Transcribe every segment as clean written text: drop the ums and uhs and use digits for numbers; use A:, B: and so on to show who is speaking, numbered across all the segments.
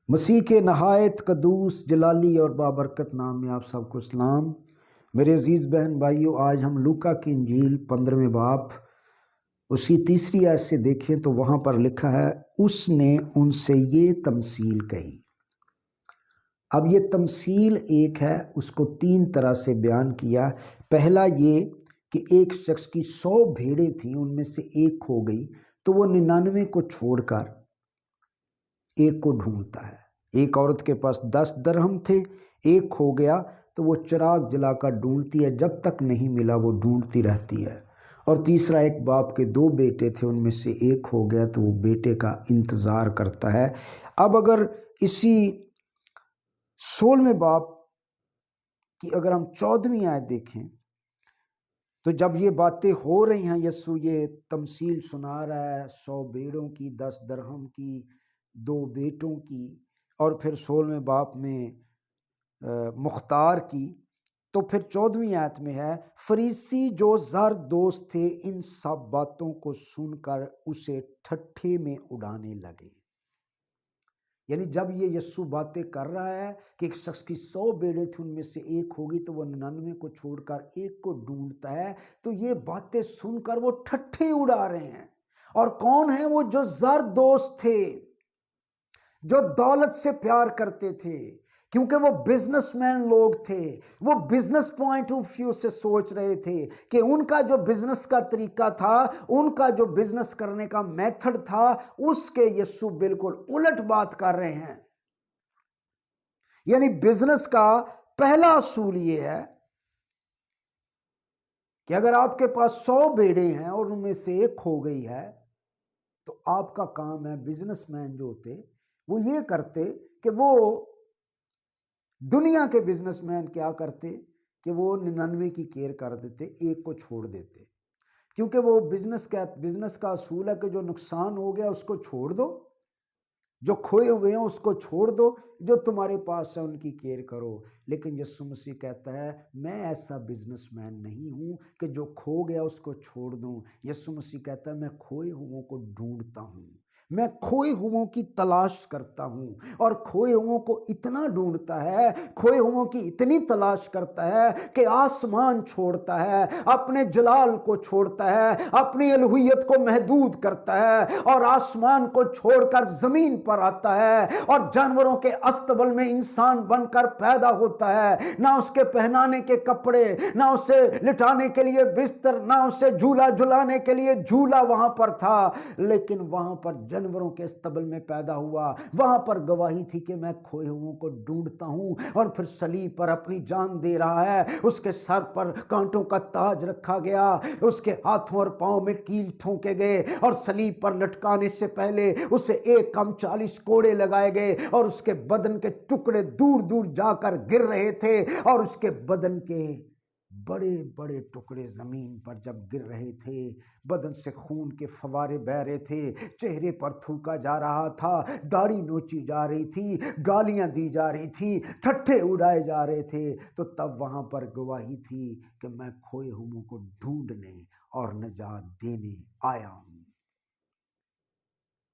A: مسیح کے نہایت قدوس جلالی اور بابرکت نام میں آپ سب کو سلام۔ میرے عزیز بہن بھائیوں، آج ہم لوکا کی انجیل 15ویں باب اسی تیسری آیت سے دیکھیں تو وہاں پر لکھا ہے، اس نے ان سے یہ تمثیل کہی۔ اب یہ تمثیل ایک ہے، اس کو تین طرح سے بیان کیا۔ پہلا یہ کہ ایک شخص کی 100 بھیڑیں تھیں، ان میں سے ایک کھو گئی تو وہ 99 کو چھوڑ کر ایک کو ڈھونڈتا ہے۔ ایک عورت کے پاس 10 درہم تھے، ایک کھو گیا تو وہ چراغ جلا کر ڈھونڈتی ہے، جب تک نہیں ملا وہ ڈھونڈتی رہتی ہے۔ اور تیسرا، ایک باپ کے 2 بیٹے تھے، ان میں سے ایک ہو گیا تو وہ بیٹے کا انتظار کرتا ہے۔ اب اگر اسی 16ویں باب کی اگر ہم 14ویں آیت دیکھیں تو جب یہ باتیں ہو رہی ہیں، یسوع یہ تمثیل سنا رہا ہے 100 بھیڑوں کی، 10 درہم کی، 2 بیٹوں کی، اور پھر 16ویں باب میں مختار کی، تو پھر 14ویں آیت میں ہے، فریسی جو زر دوست تھے ان سب باتوں کو سن کر اسے ٹھٹھے میں اڑانے لگے۔ یعنی جب یہ یسوع باتیں کر رہا ہے کہ ایک شخص کی 100 بھیڑیں تھیں، ان میں سے ایک ہوگی تو وہ 99 کو چھوڑ کر ایک کو ڈھونڈتا ہے، تو یہ باتیں سن کر وہ ٹھٹھے اڑا رہے ہیں۔ اور کون ہیں وہ؟ جو زر دوست تھے، جو دولت سے پیار کرتے تھے، کیونکہ وہ بزنس مین لوگ تھے۔ وہ بزنس پوائنٹ آف ویو سے سوچ رہے تھے کہ ان کا جو بزنس کا طریقہ تھا، ان کا جو بزنس کرنے کا میتھڈ تھا، اس کے یسوع بالکل الٹ بات کر رہے ہیں۔ یعنی بزنس کا پہلا اصول یہ ہے کہ اگر آپ کے پاس 100 بھیڑیں ہیں اور ان میں سے ایک کھو گئی ہے تو آپ کا کام ہے، بزنس مین جو ہوتے وہ یہ کرتے کہ وہ دنیا کے بزنس مین کیا کرتے کہ وہ 99 کی کیئر کر دیتے، ایک کو چھوڑ دیتے، کیونکہ وہ بزنس کا اصول ہے کہ جو نقصان ہو گیا اس کو چھوڑ دو، جو کھوئے ہوئے ہیں اس کو چھوڑ دو، جو تمہارے پاس ہے ان کی کیئر کرو۔ لیکن یسوع مسیح کہتا ہے، میں ایسا بزنس مین نہیں ہوں کہ جو کھو گیا اس کو چھوڑ دوں۔ یسوع مسیح کہتا ہے، میں کھوئے ہوئوں کو ڈھونڈتا ہوں، میں کھوئے ہوئوں کی تلاش کرتا ہوں، اور کھوئے ہوئوں کو اتنا ڈھونڈتا ہے، کھوئے ہوئوں کی اتنی تلاش کرتا ہے کہ آسمان چھوڑتا ہے، اپنے جلال کو چھوڑتا ہے، اپنی الوہیت کو محدود کرتا ہے، اور آسمان کو چھوڑ کر زمین پر آتا ہے، اور جانوروں کے استبل میں انسان بن کر پیدا ہوتا ہے۔ نہ اس کے پہنانے کے کپڑے، نہ اسے لٹانے کے لیے بستر، نہ اسے جھولا جھلانے کے لیے جھولا وہاں پر تھا، لیکن وہاں پر جانوروں کے استبل میں پیدا ہوا۔ وہاں پر گواہی تھی کہ میں کھوئے ہوئوں کو ڈھونڈتا ہوں، اور پھر صلیب پر اپنی جان دے رہا ہے۔ اس کے سر پر کانٹوں کا تاج رکھا گیا، اس کے ہاتھوں اور پاؤں میں کیل ٹھونکے گئے، اور صلیب پر لٹکانے سے پہلے اسے ایک کم 40 کوڑے لگائے گئے، اور اس کے بدن کے ٹکڑے دور دور جا کر گر رہے تھے، اور اس کے بدن کے بڑے بڑے ٹکڑے زمین پر جب گر رہے تھے، بدن سے خون کے فوارے بہ رہے تھے، چہرے پر تھوکا جا رہا تھا، داڑھی نوچی جا رہی تھی، گالیاں دی جا رہی تھی، ٹھٹھے اڑائے جا رہے تھے، تو تب وہاں پر گواہی تھی کہ میں کھوئے ہوئوں کو ڈھونڈنے اور نجات دینے آیا ہوں۔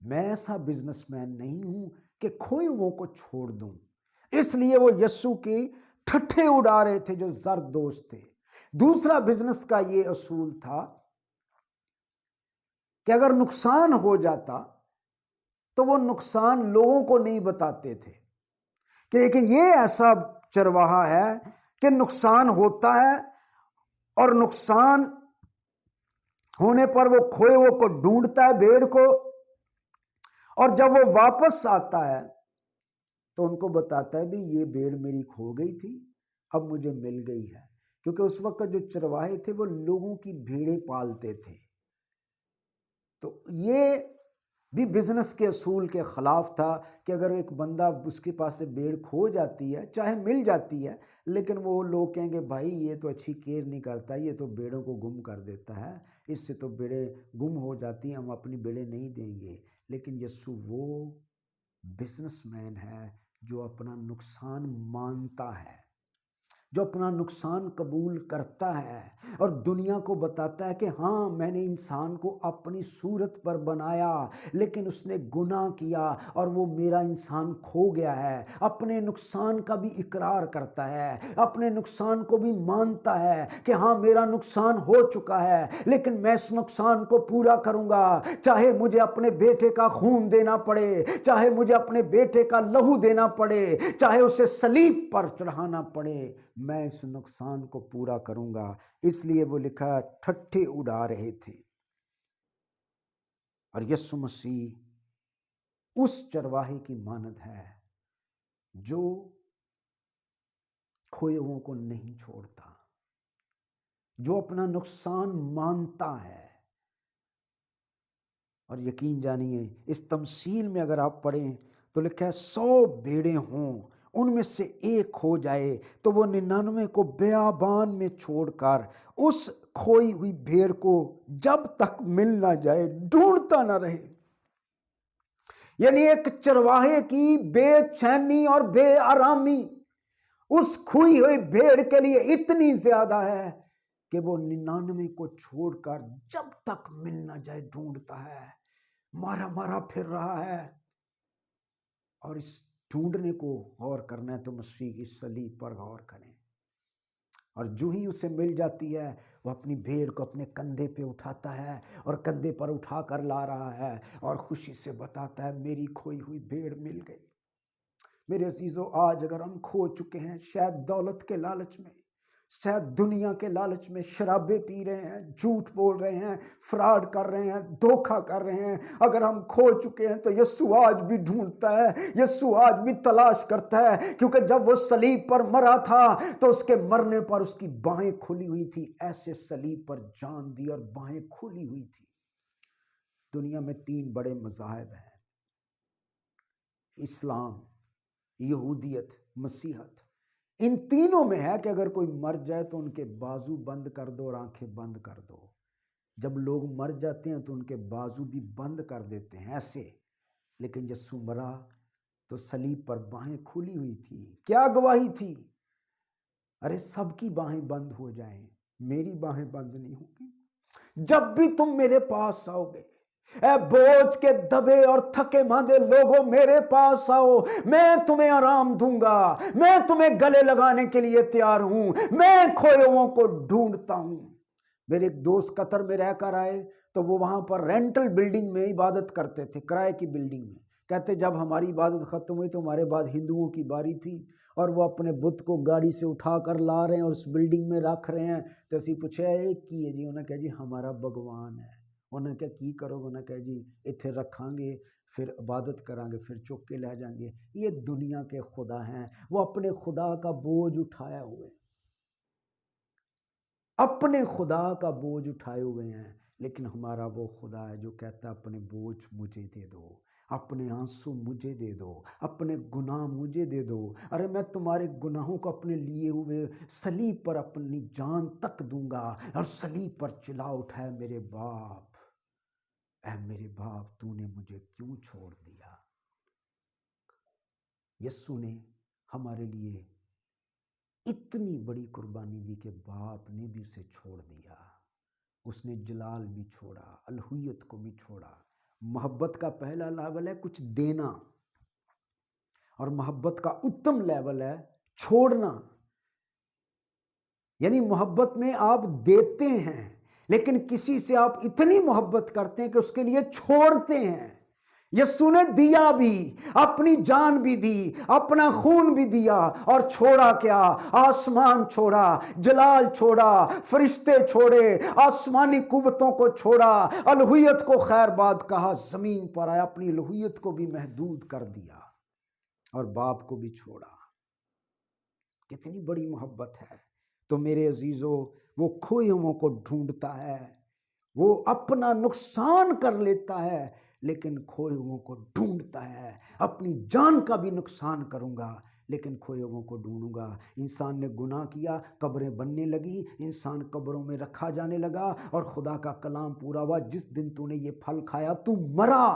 A: میں ایسا بزنس مین نہیں ہوں کہ کھوئے ہوئوں کو چھوڑ دوں۔ اس لیے وہ یسوع کی ٹھٹھے اڑا رہے تھے جو زر دوست تھے۔ دوسرا بزنس کا یہ اصول تھا کہ اگر نقصان ہو جاتا تو وہ نقصان لوگوں کو نہیں بتاتے تھے کہ لیکن یہ ایسا چرواہا ہے کہ نقصان ہوتا ہے، اور نقصان ہونے پر وہ کھوئے ہوئے کو ڈھونڈتا ہے، بھیڑ کو، اور جب وہ واپس آتا ہے تو ان کو بتاتا ہے بھی یہ بھیڑ میری کھو گئی تھی، اب مجھے مل گئی ہے۔ کیونکہ اس وقت جو چرواہے تھے وہ لوگوں کی بھیڑیں پالتے تھے، تو یہ بھی بزنس کے اصول کے خلاف تھا کہ اگر ایک بندہ اس کے پاس سے بھیڑ کھو جاتی ہے، چاہے مل جاتی ہے، لیکن وہ لوگ کہیں گے بھائی یہ تو اچھی کیئر نہیں کرتا، یہ تو بھیڑوں کو گم کر دیتا ہے، اس سے تو بھیڑیں گم ہو جاتی ہیں، ہم اپنی بھیڑیں نہیں دیں گے۔ لیکن یسوع وہ بزنس مین ہے جو اپنا نقصان مانتا ہے، جو اپنا نقصان قبول کرتا ہے اور دنیا کو بتاتا ہے کہ ہاں میں نے انسان کو اپنی صورت پر بنایا لیکن اس نے گناہ کیا اور وہ میرا انسان کھو گیا ہے، اپنے نقصان کا بھی اقرار کرتا ہے، اپنے نقصان کو بھی مانتا ہے کہ ہاں میرا نقصان ہو چکا ہے لیکن میں اس نقصان کو پورا کروں گا، چاہے مجھے اپنے بیٹے کا خون دینا پڑے، چاہے مجھے اپنے بیٹے کا لہو دینا پڑے، چاہے اسے صلیب پر چڑھانا پڑے، میں اس نقصان کو پورا کروں گا۔ اس لیے وہ لکھا ٹھٹھے اڑا رہے تھے۔ اور یسوع مسیح اس چرواہے کی مانند ہے جو کھوئے ہوئوں کو نہیں چھوڑتا، جو اپنا نقصان مانتا ہے۔ اور یقین جانیے اس تمثیل میں اگر آپ پڑھیں تو لکھا ہے 100 بھیڑیں ہوں، ان میں سے ایک ہو جائے تو وہ 99 کو بیابان میں چھوڑ کر اس کھوئی ہوئی بھیڑ کو جب تک مل نہ جائے ڈھونڈتا نہ رہے۔ یعنی ایک چرواہے کی بے چینی اور بے آرامی اس کھوئی ہوئی بھیڑ کے لیے اتنی زیادہ ہے کہ وہ 99 کو چھوڑ کر جب تک مل نہ جائے ڈھونڈتا ہے، مارا مارا پھر رہا ہے۔ اور اس ڈھونڈنے کو غور کرنا ہے تو مسیح کی صلیب پر غور کریں، اور جو ہی اسے مل جاتی ہے وہ اپنی بھیڑ کو اپنے کندھے پہ اٹھاتا ہے اور کندھے پر اٹھا کر لا رہا ہے اور خوشی سے بتاتا ہے میری کھوئی ہوئی بھیڑ مل گئی۔ میرے عزیزو، آج اگر ہم کھو چکے ہیں، شاید دولت کے لالچ میں، شاید دنیا کے لالچ میں، شرابیں پی رہے ہیں، جھوٹ بول رہے ہیں، فراڈ کر رہے ہیں، دھوکہ کر رہے ہیں، اگر ہم کھو چکے ہیں تو یسوع آج بھی ڈھونڈتا ہے، یسوع آج بھی تلاش کرتا ہے، کیونکہ جب وہ صلیب پر مرا تھا تو اس کے مرنے پر اس کی باہیں کھلی ہوئی تھی، ایسے صلیب پر جان دی اور باہیں کھلی ہوئی تھی۔ دنیا میں 3 بڑے مذاہب ہیں، اسلام، یہودیت، مسیحت۔ ان تینوں میں ہے کہ اگر کوئی مر جائے تو ان کے بازو بند کر دو اور آنکھیں بند کر دو۔ جب لوگ مر جاتے ہیں تو ان کے بازو بھی بند کر دیتے ہیں ایسے، لیکن یسوع مرا تو صلیب پر باہیں کھلی ہوئی تھی۔ کیا گواہی تھی؟ ارے سب کی باہیں بند ہو جائیں، میری باہیں بند نہیں ہوگی۔ جب بھی تم میرے پاس آؤ گے، اے بوجھ کے دبے اور تھکے ماندے لوگوں میرے پاس آؤ، میں تمہیں آرام دوں گا، میں تمہیں گلے لگانے کے لیے تیار ہوں، میں کھوئے ہوئوں کو ڈھونڈتا ہوں۔ میرے ایک دوست قطر میں رہ کر آئے تو وہ وہاں پر رینٹل بلڈنگ میں عبادت کرتے تھے، کرائے کی بلڈنگ میں۔ کہتے جب ہماری عبادت ختم ہوئی تو ہمارے بعد ہندوؤں کی باری تھی اور وہ اپنے بت کو گاڑی سے اٹھا کر لا رہے ہیں اور اس بلڈنگ میں رکھ رہے ہیں۔ تو اسی پوچھا ایک کی ہے جی، انہوں نے کہا جی ہمارا بھگوان ہے۔ انہوں نے کہا کی کرو گے؟ انہوں نے کہا جی اتھے رکھاں گے، پھر عبادت کریں گے، پھر چک کے لے جائیں گے۔ یہ دنیا کے خدا ہیں، وہ اپنے خدا کا بوجھ اٹھائے ہوئے، اپنے خدا کا بوجھ اٹھائے ہوئے ہیں۔ لیکن ہمارا وہ خدا ہے جو کہتا ہے اپنے بوجھ مجھے دے دو، اپنے آنسو مجھے دے دو، اپنے گناہ مجھے دے دو۔ ارے میں تمہارے گناہوں کو اپنے لیے ہوئے صلیب پر اپنی جان تک دوں گا۔ اور صلیب پر چلا اٹھا ہے میرے باپ، اے میرے باپ تو نے مجھے کیوں چھوڑ دیا؟ یسوع نے ہمارے لیے اتنی بڑی قربانی دی کہ باپ نے بھی اسے چھوڑ دیا۔ اس نے جلال بھی چھوڑا، الوہیت کو بھی چھوڑا۔ محبت کا پہلا لیول ہے کچھ دینا، اور محبت کا اتم لیول ہے چھوڑنا۔ یعنی محبت میں آپ دیتے ہیں، لیکن کسی سے آپ اتنی محبت کرتے ہیں کہ اس کے لیے چھوڑتے ہیں۔ یسوع نے دیا بھی، اپنی جان بھی دی، اپنا خون بھی دیا، اور چھوڑا کیا؟ آسمان چھوڑا، جلال چھوڑا، فرشتے چھوڑے، آسمانی قوتوں کو چھوڑا، الوہیت کو خیر باد کہا، زمین پر آیا، اپنی الوہیت کو بھی محدود کر دیا اور باپ کو بھی چھوڑا۔ کتنی بڑی محبت ہے! تو میرے عزیزو، وہ کھوئے ہوئوں کو ڈھونڈتا ہے، وہ اپنا نقصان کر لیتا ہے لیکن کھوئے ہوئوں کو ڈھونڈتا ہے۔ اپنی جان کا بھی نقصان کروں گا لیکن کھوئے ہوئوں کو ڈھونڈوں گا۔ انسان نے گناہ کیا، قبریں بننے لگی، انسان قبروں میں رکھا جانے لگا، اور خدا کا کلام پورا ہوا، جس دن تو نے یہ پھل کھایا تو مرا۔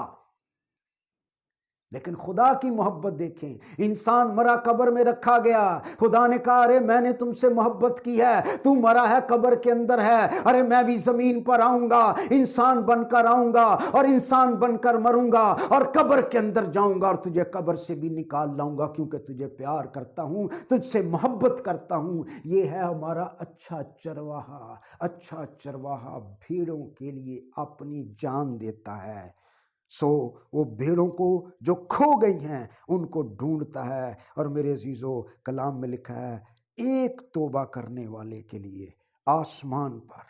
A: لیکن خدا کی محبت دیکھیں، انسان مرا قبر میں رکھا گیا، خدا نے کہا ارے میں نے تم سے محبت کی ہے، تو مرا ہے قبر کے اندر ہے، ارے میں بھی زمین پر آؤں گا، انسان بن کر آؤں گا اور انسان بن کر مروں گا اور قبر کے اندر جاؤں گا اور تجھے قبر سے بھی نکال لاؤں گا، کیونکہ تجھے پیار کرتا ہوں، تجھ سے محبت کرتا ہوں۔ یہ ہے ہمارا اچھا چرواہا، اچھا چرواہا بھیڑوں کے لیے اپنی جان دیتا ہے۔ وہ بھیڑوں کو جو کھو گئی ہیں ان کو ڈھونڈتا ہے۔ اور میرے عزیزو، کلام میں لکھا ہے ایک توبہ کرنے والے کے لیے آسمان پر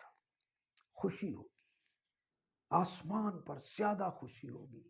A: خوشی ہوگی، آسمان پر زیادہ خوشی ہوگی۔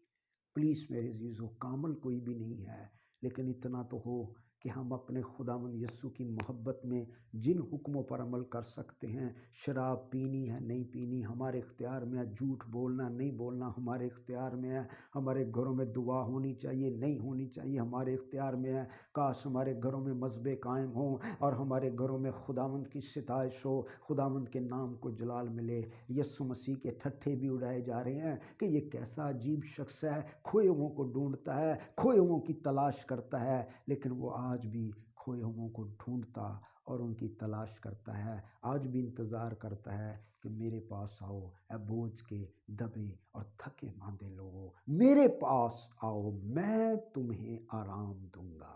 A: پلیز میرے عزیزو، کامل کوئی بھی نہیں ہے، لیکن اتنا تو ہو کہ ہم اپنے خداوند یسوع کی محبت میں جن حکموں پر عمل کر سکتے ہیں، شراب پینی ہے نہیں پینی ہمارے اختیار میں ہے، جھوٹ بولنا نہیں بولنا ہمارے اختیار میں ہے، ہمارے گھروں میں دعا ہونی چاہیے نہیں ہونی چاہیے ہمارے اختیار میں ہے۔ کاش ہمارے گھروں میں مذبح قائم ہوں اور ہمارے گھروں میں خداوند کی ستائش ہو، خداوند کے نام کو جلال ملے۔ یسوع مسیح کے ٹھٹھے بھی اڑائے جا رہے ہیں کہ یہ کیسا عجیب شخص ہے، کھوئے ہوئوں کو ڈھونڈتا ہے، کھوئے ہوئوں کی تلاش کرتا ہے، لیکن وہ آج بھی کھوئے ہوئوں کو ڈھونڈتا اور ان کی تلاش کرتا ہے، آج بھی انتظار کرتا ہے کہ میرے پاس آؤ اے بوجھ کے دبے اور تھکے ماندے لوگو، میرے پاس آؤ میں تمہیں آرام دوں گا۔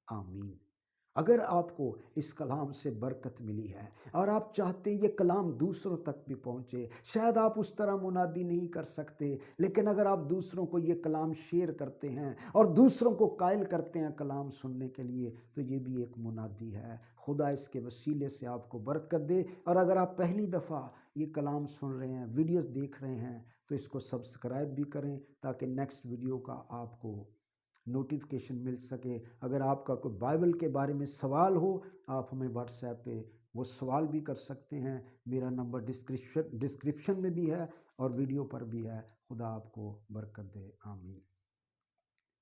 A: آمین۔ اگر آپ کو اس کلام سے برکت ملی ہے اور آپ چاہتے یہ کلام دوسروں تک بھی پہنچے، شاید آپ اس طرح منادی نہیں کر سکتے، لیکن اگر آپ دوسروں کو یہ کلام شیئر کرتے ہیں اور دوسروں کو قائل کرتے ہیں کلام سننے کے لیے، تو یہ بھی ایک منادی ہے۔ خدا اس کے وسیلے سے آپ کو برکت دے۔ اور اگر آپ پہلی دفعہ یہ کلام سن رہے ہیں، ویڈیوز دیکھ رہے ہیں، تو اس کو سبسکرائب بھی کریں تاکہ نیکسٹ ویڈیو کا آپ کو نوٹیفیکیشن مل سکے۔ اگر آپ کا کوئی بائبل کے بارے میں سوال ہو، آپ ہمیں واٹس ایپ پہ وہ سوال بھی کر سکتے ہیں۔ میرا نمبر ڈسکرپشن میں بھی ہے اور ویڈیو پر بھی ہے۔ خدا آپ کو برکت دے۔ آمین۔